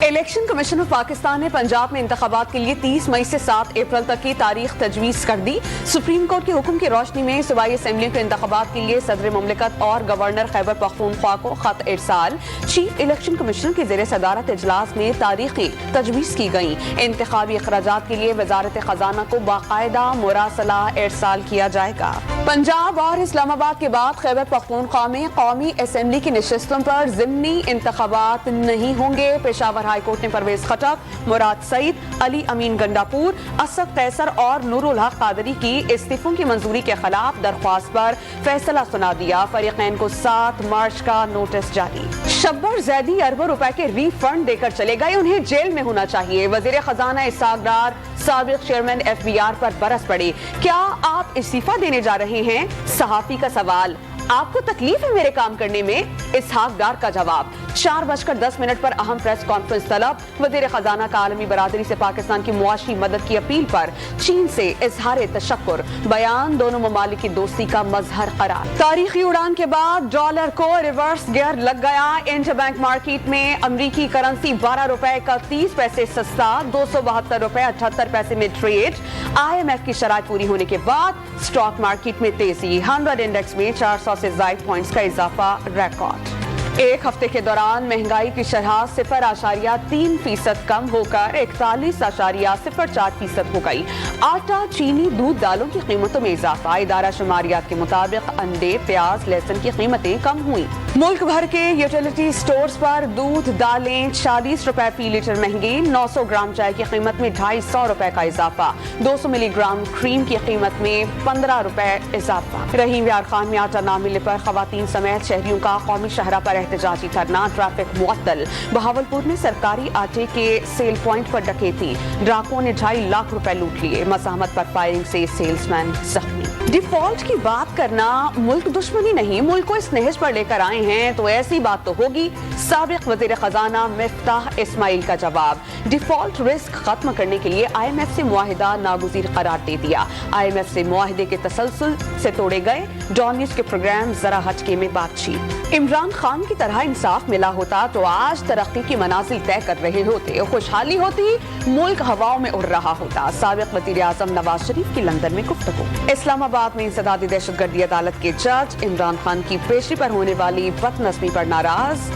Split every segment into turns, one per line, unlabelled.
Election commission of Pakistan نے پنجاب میں انتخابات کے لیے 30 مئی سے 7 اپریل تک کی تاریخ تجویز کر دی۔ سپریم کورٹ کے حکم کی روشنی میں صوبائی اسمبلیوں کے انتخابات کے لیے صدر مملکت اور گورنر خیبر پختونخوا کو خط ارسال۔ چیف الیکشن کمشنر کی زیر صدارت اجلاس میں تاریخی تجویز کی گئیں۔ انتخابی اخراجات کے لیے وزارت خزانہ کو باقاعدہ مراسلہ ارسال کیا جائے گا۔ پنجاب اور اسلام آباد کے بعد خیبر پختونخوا میں قومی اسمبلی کی نشستوں پر ضمنی انتخابات نہیں ہوں گے۔ پشاور ہائی کورٹ نے پرویز خٹک، مراد سعید، علی امین گنڈاپور، اسد قیصر اور نور الحق قادری کی استعفوں کی منظوری کے خلاف درخواست پر فیصلہ سنا دیا۔ فریقین کو 7 مارچ کا نوٹس جاری۔ شبر زیدی اربوں روپے کے ری فنڈ دے کر چلے گئے، انہیں جیل میں ہونا چاہیے۔ وزیر خزانہ اسحاق ڈار سابق چیئرمین FBR پر برس پڑے۔ کیا آپ استعفیٰ دینے جا رہے ہیں؟ صحافی کا سوال۔ آپ کو تکلیف ہے میرے کام کرنے میں؟ اسحاق ڈار کا جواب۔ 4:10 پر اہم پریس کانفرنس طلب۔ وزیر خزانہ کا عالمی برادری سے پاکستان کی معاشی مدد کی اپیل پر چین سے اظہار تشکر۔ بیان دونوں ممالک کی دوستی کا مظہر قرار۔ تاریخی اڑان کے بعد ڈالر کو ریورس گیئر لگ گیا۔ انٹر بینک مارکیٹ میں امریکی کرنسی 12 روپے کا 30 پیسے سستا، 272 روپے 78 پیسے میں ٹریڈ۔ IMF کی شرائط پوری ہونے کے بعد اسٹاک مارکیٹ میں تیزی، 100 انڈیکس میں 400 سے زائد پوائنٹس کا اضافہ ریکارڈ۔ ایک ہفتے کے دوران مہنگائی کی شرح 0.3% کم ہو کر 41.04% ہو گئی۔ آٹا، چینی، دودھ، دالوں کی قیمتوں میں اضافہ۔ ادارہ شماریات کے مطابق انڈے، پیاز، لہسن کی قیمتیں کم ہوئیں۔ ملک بھر کے یوٹیلیٹی سٹورز پر دودھ، دالیں 40 روپے فی لیٹر مہنگی۔ 900 گرام چائے کی قیمت میں 250 روپے کا اضافہ۔ 200 ملی گرام کریم کی قیمت میں 15 روپے اضافہ۔ رحیم یار خان میں آٹا نہ ملنے پر خواتین سمیت شہریوں کا قومی شاہراہ پر احتجاجی دھرنا، ٹریفک معطل۔ بہاولپور میں سرکاری آٹے کے سیل پوائنٹ پر ڈکیتی، ڈاکوؤں نے 2.5 لاکھ روپے لوٹ لیے۔ مزاحمت پر فائرنگ سے سیلز مین زخمی۔ ڈیفالٹ کی بات کرنا ملک دشمنی نہیں، ملک کو اس نہج پر لے کر آئے ہیں تو ایسی بات تو ہوگی۔ سابق وزیر خزانہ مفتاح اسماعیل کا جواب۔ ڈیفالٹ رسک ختم کرنے کے لیے IMF سے معاہدہ ناگزیر قرار دے دیا۔ IMF سے معاہدے کے تسلسل سے توڑے گئے۔ ڈان نیوز کے پروگرام ذرا ہٹکے میں بات چیت۔ عمران خان کی طرح انصاف ملا ہوتا تو آج ترقی کی منازل طے کر رہے ہوتے، خوشحالی ہوتی، ملک ہواؤں میں اڑ رہا ہوتا۔ سابق وزیر اعظم نواز شریف کی لندن میں گفتگو۔ اسلام آباد میں انسدادی دہشت گردی عدالت کے جج عمران خان کی پیشی پر ہونے والی بد نظمی پر ناراض۔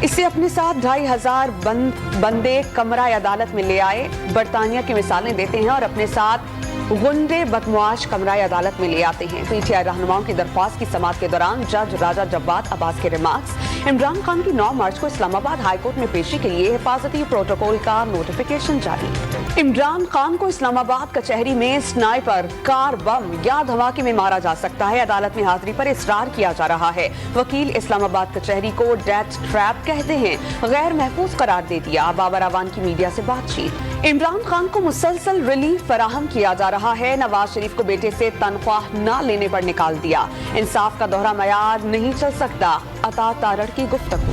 اسے اپنے ساتھ 2500 بندے کمرہ عدالت میں لے آئے۔ برطانیہ کی مثالیں دیتے ہیں اور اپنے ساتھ غنڈے بدمعاش کمرہ عدالت میں لے آتے ہیں۔ PTI رہنماؤں کی درخواست کی سماعت کے دوران جج راجہ جواد عباس کے ریمارکس۔ عمران خان کی 9 مارچ کو اسلام آباد ہائی کورٹ میں پیشی کے لیے حفاظتی پروٹوکول کا نوٹیفیکیشن جاری۔ عمران خان کو اسلام آباد کچہری میں سنائپر، کار بم یا دھماکے میں مارا جا سکتا ہے۔ عدالت میں حاضری پر اصرار کیا جا رہا ہے۔ وکیل اسلام آباد کچہری کو ڈیتھ ٹریپ کہتے ہیں، غیر محفوظ قرار دے دیا۔ بابر اعوان کی میڈیا سے بات چیت۔ عمران خان کو مسلسل ریلیف فراہم کیا جا رہا ہے۔ نواز شریف کو بیٹے سے تنخواہ نہ لینے پر نکال دیا۔ انصاف کا دوہرا معیار نہیں چل سکتا، عطا تارڑ کی گفتگو۔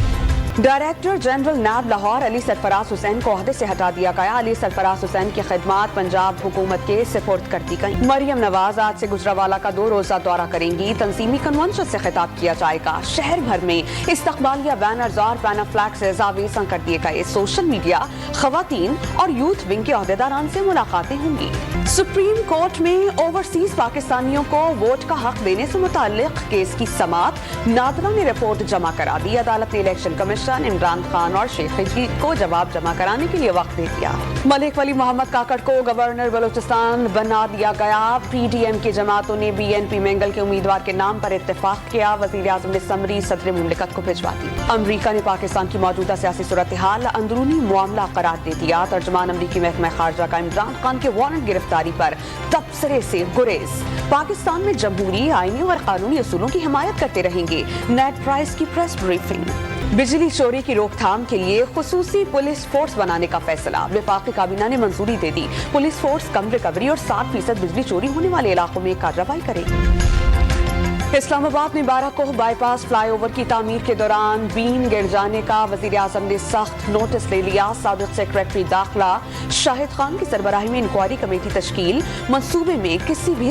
ڈائریکٹر جنرل نیب لاہور علی سرفراز حسین کو عہدے سے ہٹا دیا گیا۔ علی سرفراز حسین کی خدمات پنجاب حکومت کے سپرد کر دی گئیں۔ مریم نواز آج سے گجرانوالہ کا 2 روزہ دورہ کریں گی۔ تنظیمی کنونشن سے خطاب کیا جائے گا۔ شہر بھر میں استقبالیہ بینرز اور بینر فلیکس آویزاں کر دیے گئے۔ سوشل میڈیا، خواتین اور یوتھ ونگ کے عہدیداران سے ملاقاتیں ہوں گی۔ سپریم کورٹ میں اوورسیز پاکستانیوں کو ووٹ کا حق دینے سے متعلق کیس کی سماعت، نادرہ نے رپورٹ جمع کرا دی۔ عدالت نے الیکشن کمیشن، عمران خان اور شیخ رشید کو جواب جمع کرانے کے لیے وقت دے دیا۔ ملک ولی محمد کاکڑ کو گورنر بلوچستان بنا دیا گیا۔ PDM کی جماعتوں نے BNP منگل کے امیدوار کے نام پر اتفاق کیا۔ وزیر اعظم نے سمری صدر مملکت کو بھجوا دی۔ امریکہ نے پاکستان کی موجودہ سیاسی صورتحال اندرونی معاملہ قرار دے دیا۔ ترجمان امریکی محکمہ خارجہ کا عمران خان کے وارنٹ گرفتاری پر تبصرے سے گریز۔ پاکستان میں جمہوری، آئینی اور قانونی اصولوں کی حمایت کرتے رہیں گے۔ نیڈ پرائس کی پریس بریفنگ۔ بجلی چوری کی روک تھام کے لیے خصوصی پولیس فورس بنانے کا فیصلہ، وفاقی کابینہ نے منظوری دے دی۔ پولیس فورس کم ریکوری اور 60% بجلی چوری ہونے والے علاقوں میں کارروائی کرے گی۔ اسلام آباد میں 12 کوہ بائی پاس فلائی اوور کی تعمیر کے دوران بیم گر جانے کا وزیر اعظم نے سخت نوٹس لے لیا۔ سابق سیکریٹری داخلہ شاہد خان کی سربراہی میں انکوائری کمیٹی تشکیل۔ منصوبے میں کسی بھی